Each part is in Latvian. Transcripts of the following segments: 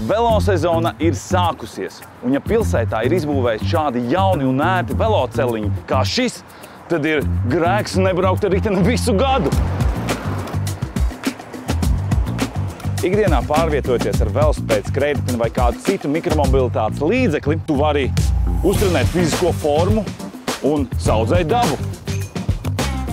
Velo sezona ir sākusies, un ja pilsētā ir izbūvēti šādi jauni un ērti veloceliņi kā šis, tad ir grēks nebraukt ar riteni visu gadu. Ikdienā pārvietojoties ar velosipēdu, skrējēju vai kādu citu mikromobilitātes līdzekli, tu vari uztrenēt fizisko formu un saudzēt dabu.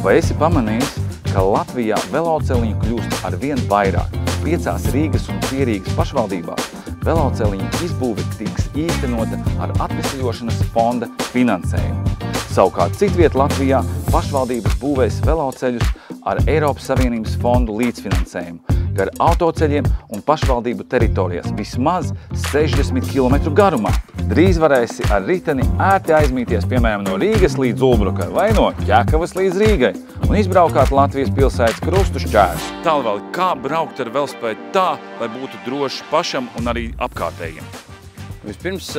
Vai esi pamanījis, ka Latvijā veloceliņu kļūst ar vien vairāk? 5 Rīgas un Pierīgas pašvaldībās veloceliņu izbūve tiks īstenota ar Atvesaļošanas fonda finansējumu. Savukārt citvieta Latvijā pašvaldības būvēs veloceļus ar Eiropas Savienības fondu līdzfinansējumu gar autoceļiem un pašvaldību teritorijās vismaz 60 km garumā. Drīz varēsi ar riteni ērti aizmīties, piemēram, no Rīgas līdz Ulbrukai vai no Ķekavas līdz Rīgai un izbraukāt Latvijas pilsētas krustu šķērsus. Tālvēl, kā braukt ar velosipēdu tā, lai būtu droši pašam un arī apkārtējiem? Vispirms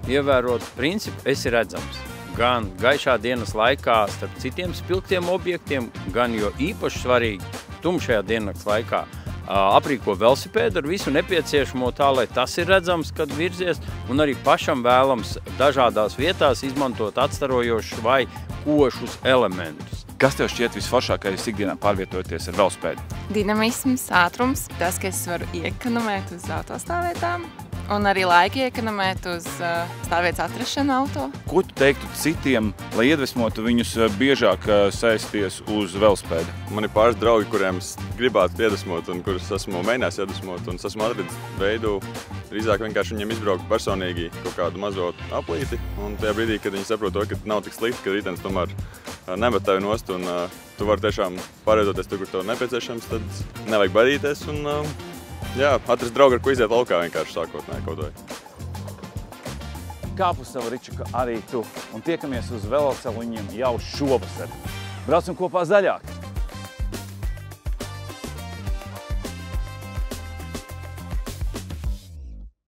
ievērot principu, esi redzams. Gan gaišā dienas laikā starp citiem spilgtiem objektiem, gan, jo īpaši svarīgi, tumšajā diennakts laikā, aprīko velosipēdu ar visu nepieciešamo tā, lai tas ir redzams, kad virzies, un arī pašam vēlams dažādās vietās izmantot atstarojošus vai košus elementus. Kas tev šķiet visforšākais ikdienā pārvietojoties ar velosipēdu? Dinamisms, ātrums, tas, ka es varu iekonomēt uz autostāvvietām un arī laika iekonomēt uz stāvvietas atrašanu auto. Ko tu teiktu citiem, lai iedvesmotu viņus biežāk sēsties uz velosipēdu? Man ir pāris draugi, kuriem es gribētu iedvesmot un kurus esmu mēģinājis iedvesmot, un es esmu atradis veidu drīzāk vienkārši viņiem izbraukt personīgi kaut kādu mazo aplīti, un tajā brīdī, kad viņi saprot to, ka nav tik slikti, ka ritenis tomēr nemet tevi nost, un tu vari tiešām pārvietoties tur, kur tev nepieciešams, tad nevajag baidīties, un jā, atrast draugu, ar ko iziet laukā vienkārši sākotnēji kaut vai. Kāp uz savu ričuku arī tu, un tiekamies uz veloceliņiem jau šovasar. Braucam kopā zaļāk!